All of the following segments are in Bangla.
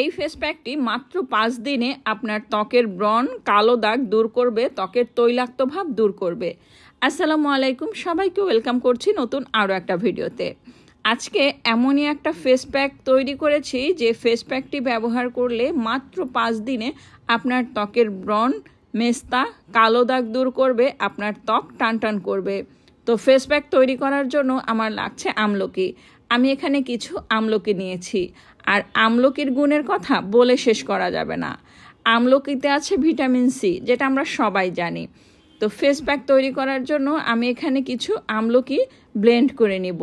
এই ফেস প্যাকটি মাত্র 5 দিনে আপনার ত্বকের ব্রণ, কালো দাগ দূর করবে, ত্বকের তৈলাক্ত ভাব দূর করবে। আসসালামু আলাইকুম, সবাইকে ওয়েলকাম করছি নতুন আরও একটা ভিডিওতে। আজকে এমনই একটা ফেস প্যাক তৈরি করেছি যে ফেস প্যাকটি ব্যবহার করলে মাত্র 5 দিনে আপনার ত্বকের ব্রণ, মেস্তা, কালো দাগ দূর করবে, আপনার ত্বক টানটান করবে। তো ফেস প্যাক তৈরি করার জন্য আমার লাগছে আমলকি। আমি এখানে কিছু আমলকি নিয়েছি, আর আমলকির গুণের কথা বলে শেষ করা যাবে না। আমলকিতে আছে ভিটামিন সি, যেটা আমরা সবাই জানি। তো ফেস প্যাক তৈরি করার জন্য আমি এখানে কিছু আমলকি ব্লেন্ড করে নিব।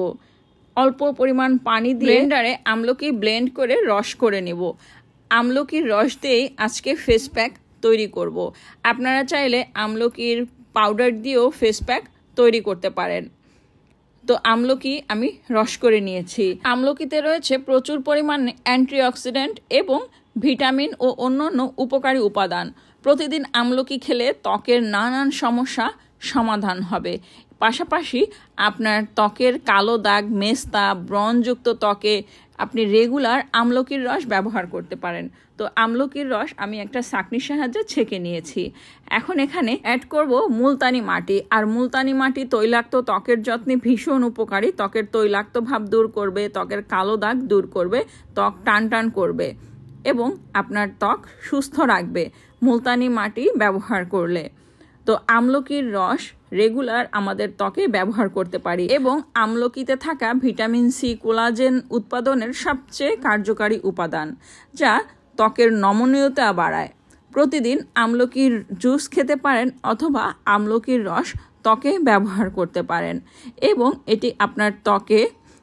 অল্প পরিমাণ পানি দিয়ে ব্লেন্ডারে আমলকি ব্লেন্ড করে রস করে নিব। আমলকির রস দিয়েই আজকে ফেস প্যাক তৈরি করব। আপনারা চাইলে আমলকির পাউডার দিয়েও ফেস প্যাক তৈরি করতে পারেন। তো আমলকি আমি রস করে নিয়েছি। আমলকিতে রয়েছে প্রচুর পরিমাণে অ্যান্টিঅক্সিডেন্ট এবং ভিটামিন ও অন্যান্য উপকারী উপাদান। প্রতিদিন আমলকি খেলে ত্বকের নানান সমস্যা সমাধান হবে। পাশাপাশি আপনার ত্বকের কালো দাগ, মেস্তা, ব্রণযুক্ত ত্বকে আপনি রেগুলার আমলকির রস ব্যবহার করতে পারেন। তো আমলকির রস আমি একটা ছাঁকনির সাহায্যে ছেঁকে নিয়েছি। এখন এখানে অ্যাড করব মুলতানি মাটি। আর মুলতানি মাটি তৈলাক্ত ত্বকের যত্নে ভীষণ উপকারী। ত্বকের তৈলাক্ত ভাব দূর করবে, ত্বকের কালো দাগ দূর করবে, ত্বক টানটান করবে এবং আপনার ত্বক সুস্থ রাখবে মুলতানি মাটি ব্যবহার করলে। তো আমলকির রস রেগুলার আমাদের ত্বকে ব্যবহার করতে পারি এবং আমলকিতে থাকা ভিটামিন সি কোলাজেন উৎপাদনের সবচেয়ে কার্যকারী উপাদান, যা ত্বকের নমনীয়তা বাড়ায়। প্রতিদিন আমলকির জুস খেতে পারেন অথবা আমলকির রস ত্বকে ব্যবহার করতে পারেন এবং এটি আপনার ত্বকে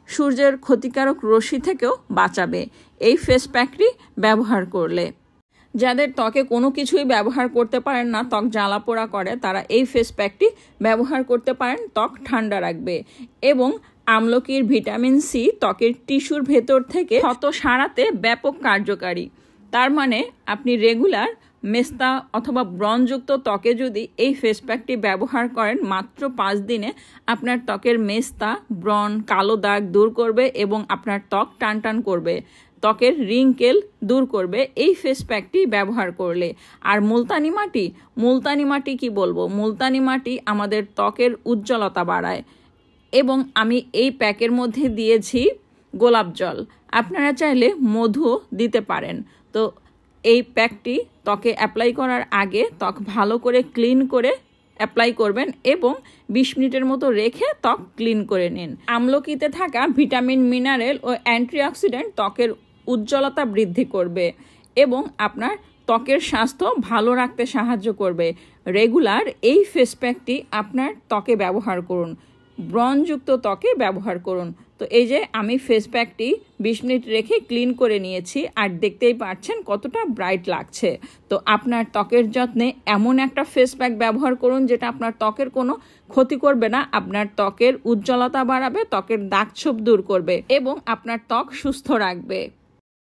সূর্যের ক্ষতিকারক রশ্মি থেকেও বাঁচাবে এই ফেস প্যাকটি ব্যবহার করলে। যাদের ত্বকে কোনো কিছুই ব্যবহার করতে পারেন না, ত্বক জ্বালা পোড়া করে, তারা এই ফেস প্যাকটি ব্যবহার করতে পারেন। ত্বক ঠান্ডা রাখবে এবং আমলকির ভিটামিন সি ত্বকের টিস্যুর ভেতর থেকে ক্ষত সারাতে ব্যাপক কার্যকারী। তার মানে আপনি রেগুলার মেস্তা অথবা ব্রণযুক্ত ত্বকে যদি এই ফেস প্যাকটি ব্যবহার করেন, মাত্র 5 দিনে আপনার ত্বকের মেস্তা, ব্রণ, কালো দাগ দূর করবে এবং আপনার ত্বক টানটান করবে, ত্বকের রিঙ্কেল দূর করবে এই ফেস প্যাকটি ব্যবহার করলে। আর মুলতানি মাটি কি বলবো, মুলতানি মাটি আমাদের ত্বকের উজ্জ্বলতা বাড়ায় এবং আমি এই প্যাকের মধ্যে দিয়েছি গোলাপ জল। আপনারা চাইলে মধু দিতে পারেন। তো এই প্যাকটি ত্বকে অ্যাপ্লাই করার আগে ত্বক ভালো করে ক্লিন করে অ্যাপ্লাই করবেন এবং 20 মিনিটের মতো রেখে ত্বক ক্লিন করে নিন। আমলকিতে থাকা ভিটামিন, মিনারেল ও অ্যান্টিঅক্সিডেন্ট ত্বকের উজ্জ্বলতা বৃদ্ধি করবে এবং আপনার ত্বকের স্বাস্থ্য ভালো রাখতে সাহায্য করবে। রেগুলার এই ফেস প্যাকটি আপনার ত্বকে ব্যবহার করুন, ব্রণযুক্ত ত্বকে ব্যবহার করুন। তো এই যে আমি ফেস প্যাকটি 20 মিনিট রেখে ক্লিন করে নিয়েছি, আর দেখতেই পাচ্ছেন কতটা ব্রাইট লাগছে। তো আপনার ত্বকের যত্নে এমন একটা ফেস প্যাক ব্যবহার করুন যেটা আপনার ত্বকের কোনো ক্ষতি করবে না, আপনার ত্বকের উজ্জ্বলতা বাড়াবে, ত্বকের দাগ ছোপ দূর করবে এবং আপনার ত্বক সুস্থ রাখবে।